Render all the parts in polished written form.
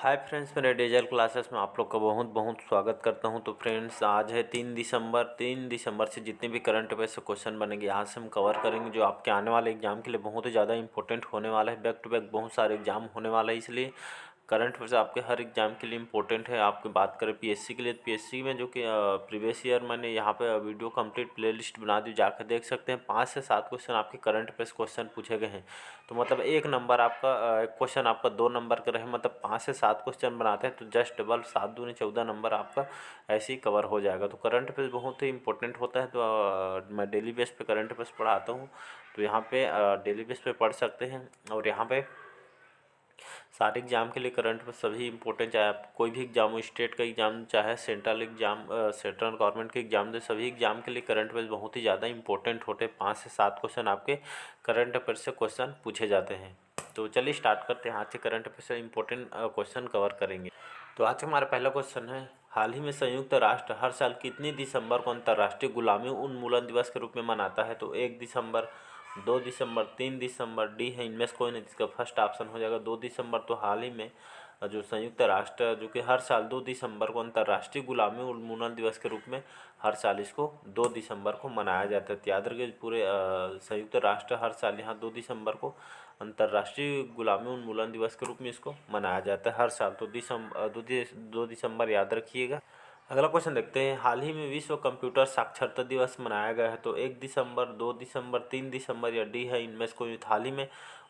Hi friends, मेरे diesel classes में आप लोग का बहुत बहुत स्वागत करता हूं। तो फ्रेंड्स, आज है 3 दिसंबर से जितने भी करंट अफेयर से क्वेश्चन बनेंगे यहाँ से हम कवर करेंगे, जो आपके आने वाले एग्जाम के लिए बहुत ही ज़्यादा इंपॉर्टेंट होने वाला है। बैक टू बैक बहुत सारे एग्जाम होने वाला है, इसलिए करंट अफेयर्स आपके हर एग्जाम के लिए इंपॉर्टेंट है। आपकी बात करें पीएससी के लिए, तो पीएससी में जो कि प्रीवियस ईयर मैंने यहाँ पे वीडियो कंप्लीट प्लेलिस्ट बना दी, जाकर देख सकते हैं। 5 से 7 क्वेश्चन आपके करंट अफेयर्स क्वेश्चन पूछे गए हैं। तो मतलब एक नंबर आपका क्वेश्चन आपका 2 नंबर का रहे, मतलब 5 से 7 क्वेश्चन बनाते हैं तो जस्ट डबल 7 दूनी 14 नंबर आपका ऐसे ही कवर हो जाएगा। तो करंट अफेयर्स बहुत ही इंपॉर्टेंट होता है। तो मैं डेली बेस पे करंट अफेयर्स पढ़ाता हूँ, तो यहाँ पे डेली बेस पे पढ़ सकते हैं। और यहाँ पे सारे एग्जाम के लिए करंट में सभी इंपॉर्टेंट, चाहे आप कोई भी एग्जाम हो, स्टेट का एग्जाम चाहे सेंट्रल एग्जाम, सेंट्रल गवर्नमेंट के एग्जाम दे, सभी एग्जाम के लिए करंट अफेयर्स बहुत ही ज़्यादा इंपॉर्टेंट होते हैं। 5 से 7 क्वेश्चन आपके करंट अफेयर से क्वेश्चन पूछे जाते हैं। तो चलिए स्टार्ट करते हैं। आज से करंट अफेयर से इंपॉर्टेंट क्वेश्चन कवर करेंगे। तो आज हमारा पहला क्वेश्चन है, हाल ही में संयुक्त राष्ट्र हर साल कितनी दिसंबर को अंतर्राष्ट्रीय गुलामी उन्मूलन दिवस के रूप में मनाता है? तो 1 दिसंबर, 2 दिसंबर, 3 दिसंबर, डी है इनमें से कोई नहीं, जिसका फर्स्ट ऑप्शन हो जाएगा 2 दिसंबर। तो हाल ही में जो संयुक्त राष्ट्र जो कि हर साल 2 दिसंबर को अंतर्राष्ट्रीय गुलामी उन्मूलन दिवस के रूप में हर साल इसको 2 दिसंबर को मनाया जाता है। तो याद रखिए, पूरे संयुक्त राष्ट्र हर साल यहाँ 2 दिसंबर को अंतर्राष्ट्रीय गुलामी उन्मूलन दिवस के रूप में इसको मनाया जाता है हर साल। तो 2 दिसंबर याद रखिएगा। अगला क्वेश्चन देखते हैं, हाल ही में विश्व कंप्यूटर साक्षरता दिवस मनाया गया है। तो 1 दिसंबर, 2 दिसंबर, 3 दिसंबर या डी है इनमें से कोई? हाल ही में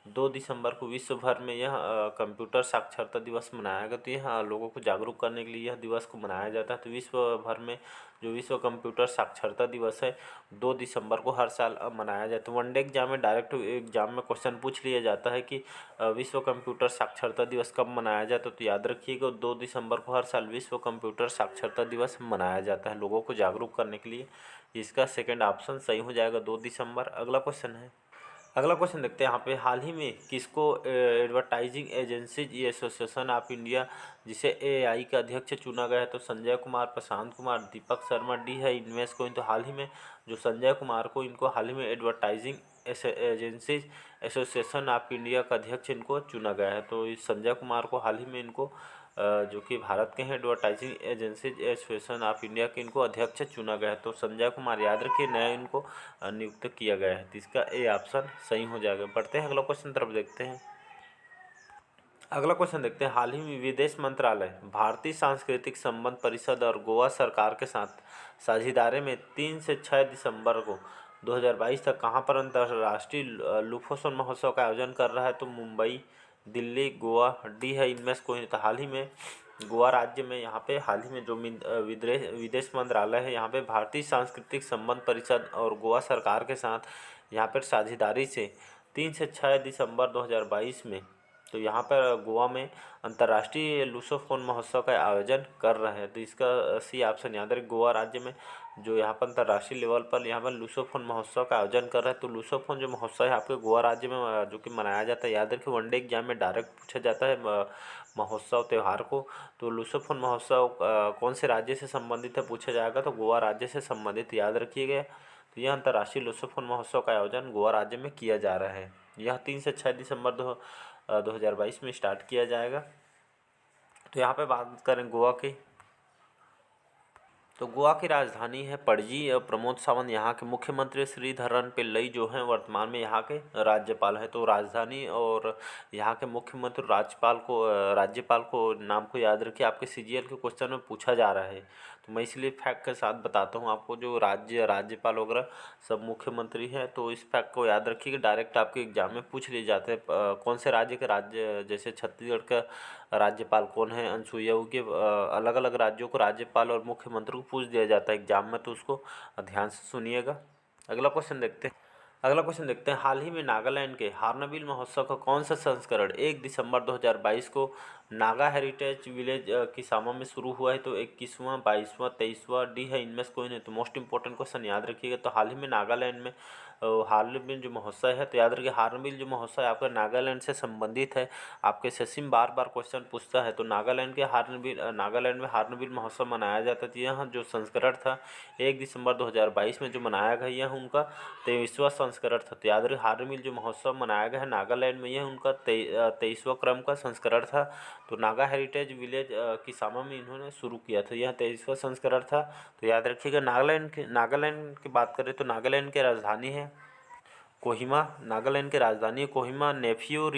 2 दिसंबर को विश्व भर में यह कंप्यूटर साक्षरता दिवस मनाया गया। तो यह लोगों को जागरूक करने के लिए यह दिवस को मनाया जाता है। तो विश्व भर में जो विश्व कंप्यूटर साक्षरता दिवस है 2 दिसंबर को हर साल मनाया जाता है। वनडे एग्जाम में, डायरेक्ट एग्जाम में क्वेश्चन पूछ लिया जाता है कि विश्व कंप्यूटर साक्षरता दिवस कब मनाया जाता है? तो याद रखिएगा 2 दिसंबर को हर साल विश्व कंप्यूटर साक्षरता दिवस मनाया जाता है, लोगों को जागरूक करने के लिए। इसका सेकंड ऑप्शन सही हो जाएगा, 2 दिसंबर। अगला क्वेश्चन देखते हैं यहाँ पे, हाल ही में किसको advertising agencies association of India जिसे एआई का अध्यक्ष चुना गया है? तो संजय कुमार, प्रशांत कुमार, दीपक शर्मा, डी है इनमें से कोई? तो हाल ही में जो संजय कुमार को, इनको हाल ही में advertising agencies association of India का अध्यक्ष इनको चुना गया है। तो इस संजय कुमार को हाल ही में इनको जो कि भारत के हैं advertising agencies association of India के इनको अध्यक्ष चुना गया है। तो संजय कुमार याद रखिए, नया इनको नियुक्त किया गया है। तो इसका ए ऑप्शन सही हो जाएगा। बढ़ते हैं अगला क्वेश्चन तरफ देखते हैं। अगला क्वेश्चन देखते हैं, हाल ही में विदेश मंत्रालय, भारतीय सांस्कृतिक संबंध परिषद और गोवा सरकार के साथ साझेदारी में 3 से 6 दिसंबर को 2022 तक कहाँ पर अंतर्राष्ट्रीय लुफोसन महोत्सव का आयोजन कर रहा है? तो मुंबई, दिल्ली, गोवा, डी है इनमें से कोई? तो हाल ही में गोवा राज्य में यहाँ पे हाल ही में जो विदेश मंत्रालय है, यहाँ पे भारतीय सांस्कृतिक संबंध परिषद और गोवा सरकार के साथ यहाँ पर साझेदारी से 3 से 6 दिसंबर 2022 में, तो यहाँ पर गोवा में अंतर्राष्ट्रीय लुसोफोन महोत्सव का आयोजन कर रहे हैं। तो इसका सी ऑप्शन याद रखें, गोवा राज्य में जो यहाँ पर अंतर्राष्ट्रीय लेवल पर यहाँ पर लुसोफोन महोत्सव का आयोजन कर रहा है। तो लुसोफोन जो महोत्सव है आपके गोवा राज्य में जो कि मनाया जाता है। याद रखिए, वनडे एग्जाम में डायरेक्ट पूछा जाता है महोत्सव त्यौहार को। तो लुसोफोन महोत्सव कौन से राज्य से संबंधित है पूछा जाएगा, तो गोवा राज्य से संबंधित याद रखिएगा। तो यह अंतर्राष्ट्रीय लुसोफोन महोत्सव का आयोजन गोवा राज्य में किया जा रहा है। यह 3 से 6 दिसंबर 2022 में स्टार्ट किया जाएगा। तो यहाँ पे बात करें गोवा की, तो गोवा की राजधानी है पणजी और प्रमोद सावंत यहाँ के मुख्यमंत्री, श्रीधरन पिल्लई जो हैं वर्तमान में यहाँ के राज्यपाल हैं। तो राजधानी और यहाँ के मुख्यमंत्री राज्यपाल को नाम को याद रखिए, आपके सीजीएल के क्वेश्चन में पूछा जा रहा है। तो मैं इसलिए फैक्ट के साथ बताता हूँ आपको, जो राज्यपाल वगैरह सब मुख्यमंत्री हैं। तो इस फैक्ट को याद रखिए, डायरेक्ट आपके एग्जाम में पूछ लिए जाते हैं कौन से राज्य के जैसे छत्तीसगढ़ का राज्यपाल कौन है, अनसुईया के अलग अलग राज्यों को राज्यपाल और मुख्यमंत्री को पूछ दिया जाता है एग्जाम में। तो उसको ध्यान से सुनिएगा। अगला क्वेश्चन देखते हैं, हाल ही में नागालैंड के हार्नबिल महोत्सव का कौन सा संस्करण 1 दिसंबर 2022 को नागा हेरिटेज विलेज किसामा में शुरू हुआ है? तो 21वां, 22वां, 23वां, डी है इनमें से कोई नहीं? तो मोस्ट इंपॉर्टेंट क्वेश्चन याद रखिएगा। तो हाल ही में नागालैंड में हार्नबिल जो महोत्सव है, तो याद रखिए हार्नबिल जो महोत्सव है आपका नागालैंड से संबंधित है। आपके सेशन बार बार क्वेश्चन पूछता है। तो नागालैंड में हार्नबिल महोत्सव मनाया जाता था। यह जो संस्करण था 1 दिसंबर 2022 में जो मनाया गया, यह उनका 23वां संस्करण था। तो याद रखिए हार्नबिल जो महोत्सव मनाया गया है नागालैंड में, यह उनका 23वां क्रम का संस्करण था। तो नागा हेरिटेज विलेज किसामा में इन्होंने शुरू किया था। यह 23वां संस्करण था। तो याद रखिएगा नागालैंड की बात करें तो नागालैंड की राजधानी है कोहिमा। नागालैंड की राजधानी है कोहिमा। नेफ्यू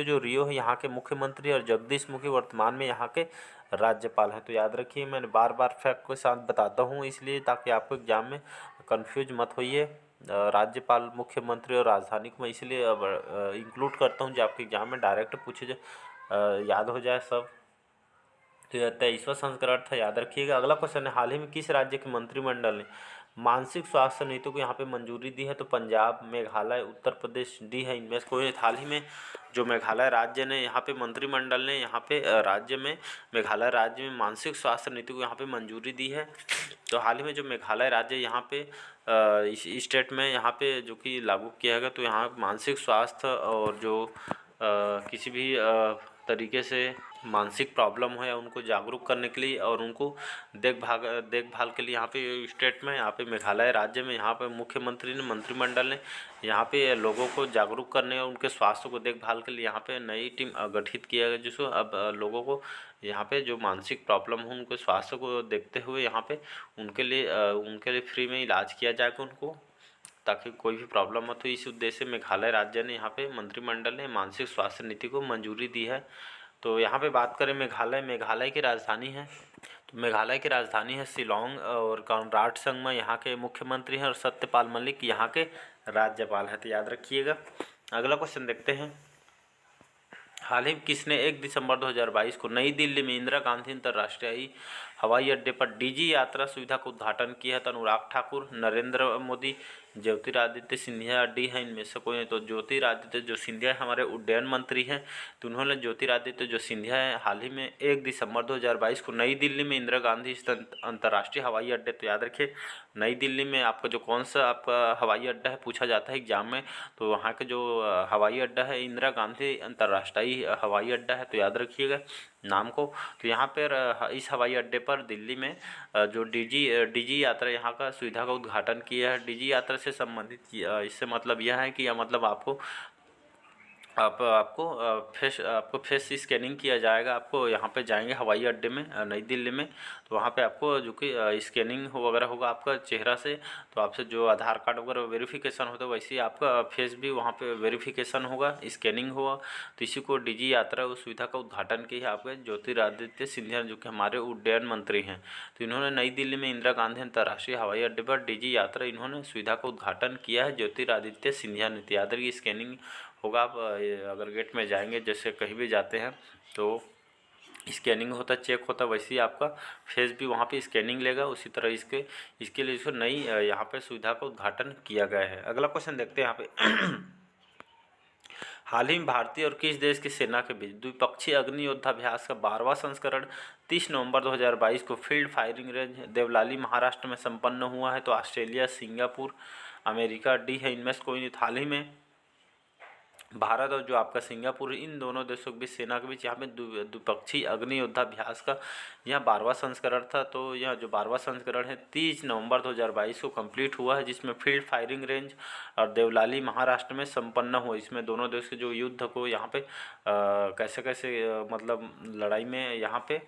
जो रियो है यहाँ के मुख्यमंत्री, और जगदीश मुखी वर्तमान में यहाँ के राज्यपाल हैं। तो याद रखिए मैंने बार बार फैक्ट के साथ बताता हूँ इसलिए ताकि आपको एग्जाम में कंफ्यूज मत होइए। राज्यपाल, मुख्यमंत्री और राजधानी को मैं इसलिए इंक्लूड करता हूँ जो आपके एग्जाम में डायरेक्ट पूछे जाए, याद हो जाए सब। तो यह 23वां संस्करण था, याद रखिएगा। अगला क्वेश्चन है, हाल ही में किस राज्य के मंत्रिमंडल ने मानसिक स्वास्थ्य नीति को यहाँ पे मंजूरी दी है? तो पंजाब, मेघालय, उत्तर प्रदेश डी है इनमें से कोई। हाल ही में जो मेघालय राज्य ने यहाँ पे मंत्रिमंडल ने यहाँ पे मेघालय राज्य में मानसिक स्वास्थ्य नीति को यहाँ पे मंजूरी दी है। तो हाल ही में जो मेघालय राज्य यहाँ पे इस स्टेट में यहाँ पे जो कि लागू किया गया, तो यहाँ मानसिक स्वास्थ्य और जो किसी भी तरीके से मानसिक प्रॉब्लम हो या उनको जागरूक करने के लिए और उनको देखभाल के लिए यहाँ पे स्टेट में, यहाँ पे मेघालय राज्य में, यहाँ पे मुख्यमंत्री ने, मंत्रिमंडल ने यहाँ पे लोगों को जागरूक करने और उनके स्वास्थ्य को देखभाल के लिए यहाँ पे नई टीम गठित किया गया, जिसको अब लोगों को यहाँ पे जो मानसिक प्रॉब्लम हो उनके स्वास्थ्य को देखते हुए यहाँ पे उनके लिए फ्री में इलाज किया जाएगा उनको, ताकि कोई भी प्रॉब्लम मत हो। इस उद्देश्य से मेघालय राज्य ने यहाँ पे मंत्रिमंडल ने मानसिक स्वास्थ्य नीति को मंजूरी दी है। तो यहाँ पे बात करें मेघालय की राजधानी है, तो मेघालय की राजधानी है शिलोंग, और कॉनराड संगमा यहाँ के मुख्यमंत्री हैं और सत्यपाल मलिक यहाँ के राज्यपाल हैं। तो याद रखिएगा। अगला क्वेश्चन देखते हैं, हाल ही में किसने 1 दिसंबर 2022 को नई दिल्ली में इंदिरा गांधी अंतर्राष्ट्रीय हवाई अड्डे पर डीजी यात्रा सुविधा का उद्घाटन किया? तो अनुराग ठाकुर, नरेंद्र मोदी, ज्योतिरादित्य सिंधिया डी है इनमें से कोई नहीं। तो ज्योतिरादित्य जो सिंधिया हमारे उड्डयन मंत्री हैं, तो उन्होंने ज्योतिरादित्य जो सिंधिया है हाल ही में 1 दिसंबर 2022 को नई दिल्ली में इंदिरा गांधी अंतर्राष्ट्रीय हवाई अड्डे, तो याद रखिए नई दिल्ली में आपका जो कौन सा आपका हवाई अड्डा है पूछा जाता है एग्जाम में, तो वहाँ का जो हवाई अड्डा है इंदिरा गांधी अंतर्राष्ट्रीय हवाई अड्डा है। तो याद रखिएगा नाम को। तो यहाँ पर इस हवाई अड्डे पर दिल्ली में जो डीजी यात्रा यहाँ का सुविधा का उद्घाटन किया है। डीजी यात्रा से संबंधित इससे मतलब यह है कि मतलब आपको फेस स्कैनिंग किया जाएगा। आपको यहाँ पे जाएंगे हवाई अड्डे में नई दिल्ली में, तो वहाँ पे आपको जो कि स्कैनिंग वगैरह होगा आपका चेहरा से, तो आपसे जो आधार कार्ड वगैरह वेरिफिकेशन होता है वैसे ही आपका फेस भी वहाँ पे वेरिफिकेशन होगा, स्कैनिंग होगा। तो इसी को डीजी यात्रा उस सुविधा का उद्घाटन किया है आपके ज्योतिरादित्य सिंधिया जो कि हमारे उड्डयन मंत्री हैं। तो इन्होंने नई दिल्ली में इंदिरा गांधी अंतर्राष्ट्रीय हवाई अड्डे पर डीजी यात्रा इन्होंने सुविधा का उद्घाटन किया है ज्योतिरादित्य सिंधिया ने। याद रखिए स्कैनिंग होगा। आप अगर गेट में जाएंगे जैसे कहीं भी जाते हैं तो स्कैनिंग होता, चेक होता, वैसे ही आपका फेस भी वहाँ पे स्कैनिंग लेगा। उसी तरह इसके लिए इसको नई यहाँ पे सुविधा का उद्घाटन किया गया है। अगला क्वेश्चन देखते हैं यहाँ पे हाल ही में भारतीय और किस देश की सेना के बीच द्विपक्षीय अग्नि योद्धाभ्यास का 12वां संस्करण 30 नवंबर 2022 को field firing range Devlali Maharashtra में संपन्न हुआ है? तो ऑस्ट्रेलिया, सिंगापुर, अमेरिका डी है इनमें से कोई नहीं। हाल ही में भारत और जो आपका सिंगापुर, इन दोनों देशों के बीच सेना के बीच यहाँ पे द्विपक्षीय अग्नि योद्धाभ्यास का यह 12वां संस्करण था। तो यह जो 12वां संस्करण है 30 नवंबर 2022 को कंप्लीट हुआ है, जिसमें फील्ड फायरिंग रेंज और देवलाली महाराष्ट्र में संपन्न हुआ। इसमें दोनों देश के जो युद्ध को यहाँ पे कैसे कैसे मतलब लड़ाई में यहाँ पे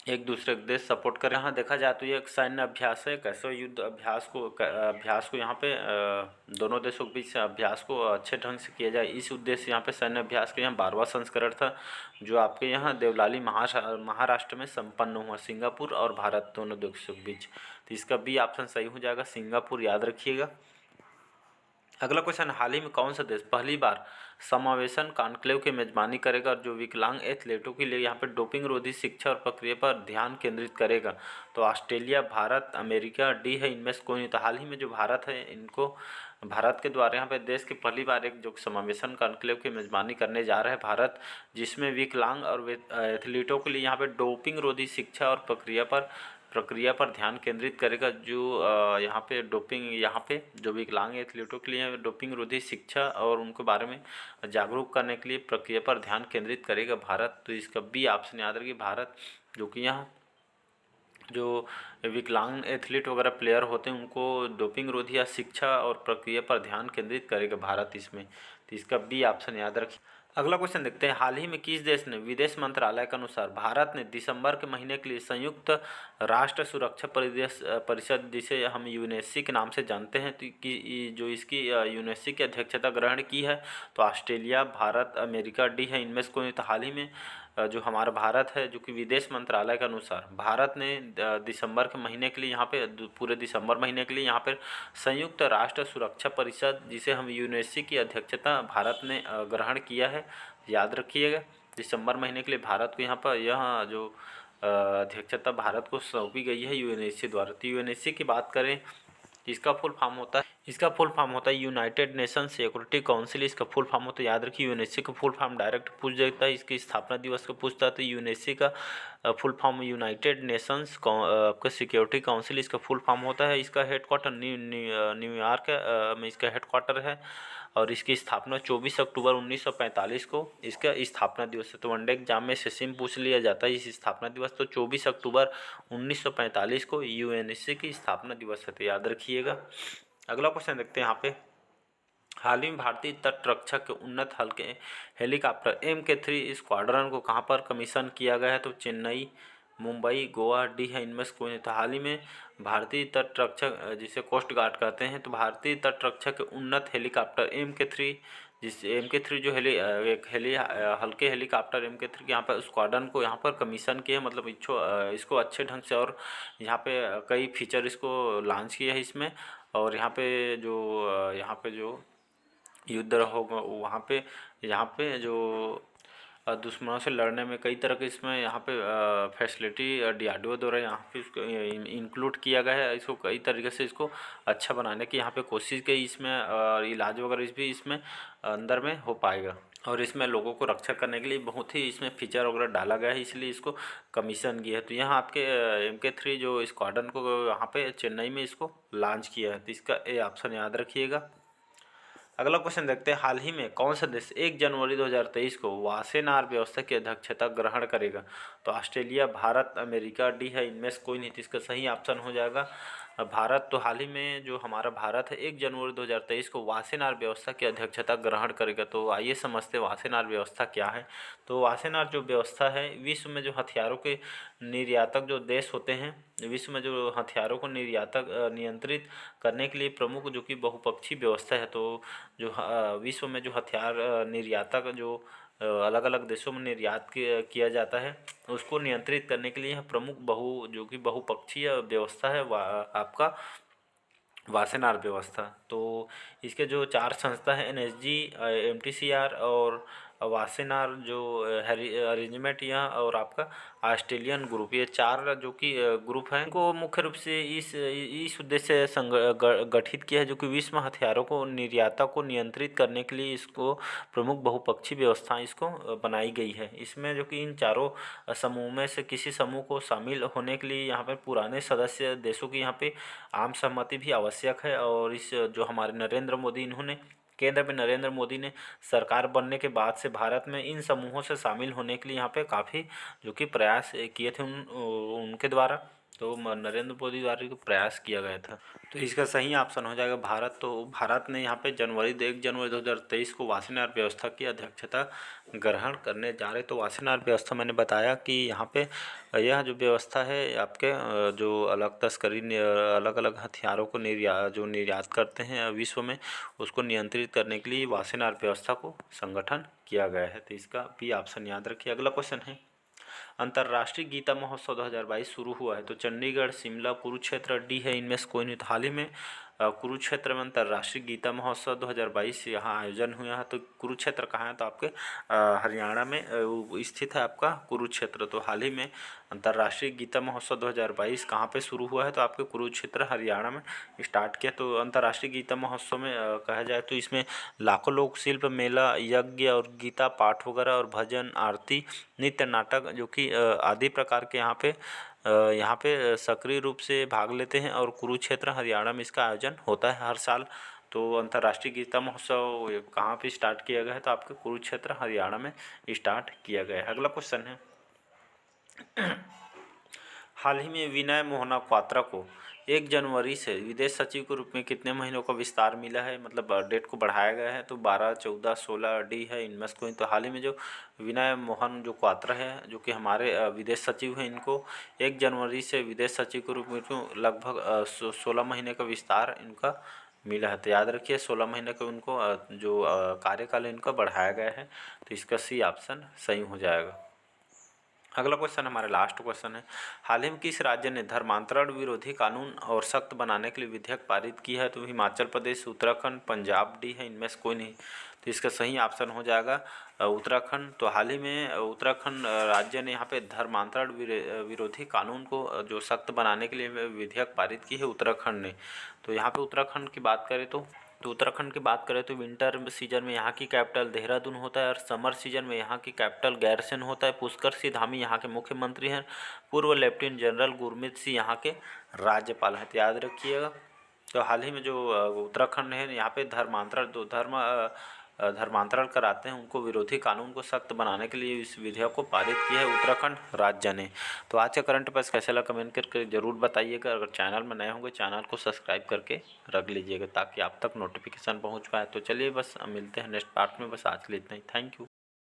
एक दूसरे के देश सपोर्ट करें। यहाँ देखा जाए तो ये एक सैन्य अभ्यास है। कैसे युद्ध अभ्यास को यहाँ पे दोनों देशों के बीच अभ्यास को अच्छे ढंग से किया जाए, इस उद्देश्य से यहाँ पे सैन्य अभ्यास के यहाँ 12वां संस्करण था, जो आपके यहाँ देवलाली महाराष्ट्र में संपन्न हुआ, सिंगापुर और भारत दोनों देशों के बीच। तो इसका बी ऑप्शन सही हो जाएगा, सिंगापुर, याद रखिएगा। अगला क्वेश्चन, हाल ही में कौन सा देश पहली बार समावेशन कॉन्क्लेव की मेजबानी करेगा और जो विकलांग एथलीटों के लिए यहाँ पर डोपिंग रोधी शिक्षा और प्रक्रिया पर ध्यान केंद्रित करेगा? तो ऑस्ट्रेलिया, भारत, अमेरिका डी है इनमें से कोई नहीं। तो हाल ही में जो भारत है इनको भारत के द्वारा यहाँ पे देश की पहली बार एक जो समावेशन कॉन्क्लेव की मेजबानी करने जा रहा है भारत, जिसमें विकलांग और एथलीटों के लिए यहाँ पे डोपिंग रोधी शिक्षा और प्रक्रिया पर प्रक्रिया पर ध्यान केंद्रित करेगा। जो यहाँ पे डोपिंग, यहाँ पे जो विकलांग एथलीटों के लिए डोपिंग रोधी शिक्षा और उनके बारे में जागरूक करने के लिए प्रक्रिया पर ध्यान केंद्रित करेगा भारत। तो इसका बी ऑप्शन याद रखिए, भारत। जो कि यहाँ जो विकलांग एथलीट वगैरह प्लेयर होते हैं उनको डोपिंग रोधी या शिक्षा और प्रक्रिया पर ध्यान केंद्रित करेगा भारत इसमें। तो इसका बी ऑप्शन याद रखिए। अगला क्वेश्चन देखते हैं, हाल ही में किस देश ने विदेश मंत्रालय के अनुसार भारत ने दिसंबर के महीने के लिए संयुक्त राष्ट्र सुरक्षा परिषद, जिसे हम यूएनएससी के नाम से जानते हैं, तो कि जो इसकी यूएनएससी की अध्यक्षता ग्रहण की है? तो ऑस्ट्रेलिया, भारत, अमेरिका, डी है इनमें से कोई। तो हाल ही में जो हमारा भारत है, जो कि विदेश मंत्रालय के अनुसार भारत ने दिसंबर के महीने के लिए यहाँ पे पूरे दिसंबर महीने के लिए यहाँ पर संयुक्त राष्ट्र सुरक्षा परिषद, जिसे हम यूएनएससी की अध्यक्षता भारत ने ग्रहण किया है। याद रखिएगा, दिसंबर महीने के लिए भारत को यहाँ पर यह जो अध्यक्षता भारत को सौंपी गई है यूएनएससी द्वारा। तो यूएनएससी की बात करें, इसका फुल फॉर्म होता है यूनाइटेड नेशन सिक्योरिटी काउंसिल। इसका फुल फॉर्म होता है, याद रखिए, यूएनएससी का फुल फॉर्म डायरेक्ट पूछ देता है। इसकी स्थापना दिवस को पूछता है, तो यूएनएससी का फुल फॉर्म यूनाइटेड नेशंस आपका सिक्योरिटी काउंसिल इसका फुल फॉर्म होता है। इसका हेडक्वार्टर न्यूयॉर्क में इसका हेडक्वार्टर है और इसकी स्थापना 24 अक्टूबर 1945 को इसका स्थापना दिवस है। तो वनडे एग्जाम में सेम पूछ लिया जाता है इस स्थापना दिवस। तो 24 अक्टूबर 1945 को यूएनएससी की स्थापना दिवस है, तो याद रखिएगा। अगला क्वेश्चन देखते हैं यहाँ पे, हाल ही में भारतीय तटरक्षक के उन्नत हल्के हेलीकॉप्टर MK3 स्क्वाड्रन को कहाँ पर कमीशन किया गया है? तो चेन्नई, मुंबई, गोवा, डी है इनमें से कोई नहीं। तो हाल ही में भारतीय तटरक्षक, जिसे कोस्ट गार्ड कहते हैं, तो भारतीय तटरक्षक के उन्नत हेलीकॉप्टर MK3, जिस MK3 जो हल्के हेलीकॉप्टर MK3 यहाँ पर स्क्वाड्रन को यहाँ पर कमीशन किया है, मतलब इसको अच्छे ढंग से, और यहाँ पे कई फीचर इसको लॉन्च किया है इसमें। और यहाँ पे जो युद्ध होगा यहाँ पे जो दुश्मनों से लड़ने में कई तरह के इसमें यहाँ पे फैसिलिटी DRDO द्वारा यहाँ पे इसको इंक्लूड किया गया है। इसको कई तरीके से इसको अच्छा बनाने की यहाँ पे कोशिश की इसमें, इलाज वगैरह भी इसमें अंदर में हो पाएगा। और इसमें लोगों को रक्षा करने के लिए बहुत ही इसमें फीचर वगैरह डाला गया है, इसलिए इसको कमीशन किया है। तो यहाँ आपके MK3 जो स्क्वाड्रन को यहाँ पे चेन्नई में इसको लॉन्च किया है। तो इसका ए ऑप्शन याद रखिएगा। अगला क्वेश्चन देखते हैं, हाल ही में कौन सा देश 1 जनवरी 2023 को वासेनार व्यवस्था की अध्यक्षता ग्रहण करेगा? तो ऑस्ट्रेलिया, भारत, अमेरिका, डी है इनमें से कोई नहीं। तो इसका सही ऑप्शन हो जाएगा भारत। तो हाल ही में जो हमारा भारत है 1 जनवरी 2023 को वासेनार व्यवस्था की अध्यक्षता ग्रहण करेगा। तो आइए समझते हैं वासेनार व्यवस्था क्या है। तो वासेनार जो व्यवस्था है, विश्व में जो हथियारों के निर्यातक जो देश होते हैं, विश्व में जो हथियारों को नियंत्रित करने के लिए प्रमुख जो कि बहुपक्षीय व्यवस्था है। तो जो विश्व में जो हथियार निर्यातक जो अलग अलग देशों में निर्यात किया जाता है, उसको नियंत्रित करने के लिए प्रमुख जो कि बहुपक्षीय व्यवस्था है आपका वासेनार व्यवस्था। तो इसके जो 4 संस्था है, NSG, MTCR और वासेनार जो अरेंजमेंट यहाँ और आपका ऑस्ट्रेलियन ग्रुप, ये 4 जो कि ग्रुप हैं, इनको मुख्य रूप से इस उद्देश्य से गठित किया है, जो कि विश्व में हथियारों को निर्यातों को नियंत्रित करने के लिए इसको प्रमुख बहुपक्षीय व्यवस्थाएं इसको बनाई गई है। इसमें जो कि इन चारों समूह में से किसी समूह को शामिल होने के लिए यहाँ पर पुराने सदस्य देशों की यहाँ पे आम सहमति भी आवश्यक है। और इस जो हमारे केंद्र में नरेंद्र मोदी ने सरकार बनने के बाद से भारत में इन समूहों से शामिल होने के लिए यहाँ पे काफ़ी जो कि प्रयास किए थे उनके द्वारा। तो नरेंद्र मोदी द्वारा प्रयास किया गया था। तो इसका सही ऑप्शन हो जाएगा भारत। तो भारत ने यहाँ पे 1 जनवरी 2023 को वासेनार व्यवस्था की अध्यक्षता ग्रहण करने जा रहे। तो वासेनार व्यवस्था मैंने बताया कि यहाँ पे यह जो व्यवस्था है आपके जो अलग अलग हथियारों को निर्यात करते हैं विश्व में, उसको नियंत्रित करने के लिए वासेनार व्यवस्था को संगठन किया गया है। तो इसका भी ऑप्शन याद रखिए। अगला क्वेश्चन है, अंतर्राष्ट्रीय गीता महोत्सव 2022 शुरू हुआ है। तो चंडीगढ़, शिमला, कुरुक्षेत्र, डी है इनमें से कोई नहीं। तो हाल ही में कुरुक्षेत्र में अंतर्राष्ट्रीय गीता महोत्सव 2022 यहाँ आयोजन हुआ है। तो कुरुक्षेत्र कहाँ है? तो आपके हरियाणा में स्थित है आपका कुरुक्षेत्र। तो हाल ही में अंतर्राष्ट्रीय गीता महोत्सव 2022 कहाँ पे शुरू हुआ है? तो आपके कुरुक्षेत्र हरियाणा में स्टार्ट किया। तो अंतर्राष्ट्रीय गीता महोत्सव में कहा जाए तो इसमें लाखों लोग शिल्प मेला, यज्ञ और गीता पाठ वगैरह और भजन, आरती, नृत्य, नाटक जो कि आदि प्रकार के यहाँ पे यहाँ पे सक्रिय रूप से भाग लेते हैं और कुरुक्षेत्र हरियाणा में इसका आयोजन होता है हर साल। तो अंतर्राष्ट्रीय गीता महोत्सव कहाँ पे स्टार्ट किया गया है? तो आपके कुरुक्षेत्र हरियाणा में स्टार्ट किया गया है। अगला क्वेश्चन है, हाल ही में विनय मोहना क्वात्रा को 1 जनवरी से विदेश सचिव के रूप में कितने महीनों का विस्तार मिला है? मतलब डेट को बढ़ाया गया है। तो 12, 14, 16 डी है इनमें से कोई। तो हाल ही में जो विनय मोहन जो क्वात्रा है जो कि हमारे विदेश सचिव हैं, इनको 1 जनवरी से विदेश सचिव के रूप में लगभग 16 महीने का विस्तार इनका मिला है। तो याद रखिए 16 महीने का उनको जो कार्यकाल इनका बढ़ाया गया है। तो इसका सी ऑप्शन सही हो जाएगा। अगला क्वेश्चन हमारा लास्ट क्वेश्चन है, हाल ही में किस राज्य ने धर्मांतरण विरोधी कानून और सख्त बनाने के लिए विधेयक पारित की है? तो हिमाचल प्रदेश, उत्तराखंड, पंजाब डी है इनमें से कोई नहीं। तो इसका सही ऑप्शन हो जाएगा उत्तराखंड। तो हाल ही में उत्तराखंड राज्य ने यहाँ पे धर्मांतरण विरोधी कानून को जो सख्त बनाने के लिए विधेयक पारित की है उत्तराखंड ने। तो यहाँ पे उत्तराखंड की बात करें तो उत्तराखंड की बात करें तो विंटर सीजन में यहाँ की कैपिटल देहरादून होता है और समर सीजन में यहाँ की कैपिटल गैरसैंण होता है। पुष्कर सिंह धामी यहाँ के मुख्यमंत्री हैं। पूर्व लेफ्टिनेंट जनरल गुरमीत सिंह यहाँ के राज्यपाल हैं। तो याद रखिएगा। तो हाल ही में जो उत्तराखंड है यहाँ पे धर्मांतरण कराते हैं उनको विरोधी कानून को सख्त बनाने के लिए इस विधेयक को पारित किया है उत्तराखंड राज्य ने। तो आज का करंट अफेयर्स कैसा लगा कमेंट करके जरूर बताइएगा। अगर चैनल में नए होंगे चैनल को सब्सक्राइब करके रख लीजिएगा ताकि आप तक नोटिफिकेशन पहुंच पाए। तो चलिए बस मिलते हैं नेक्स्ट पार्ट में। बस आज के लिए इतना ही। Thank you.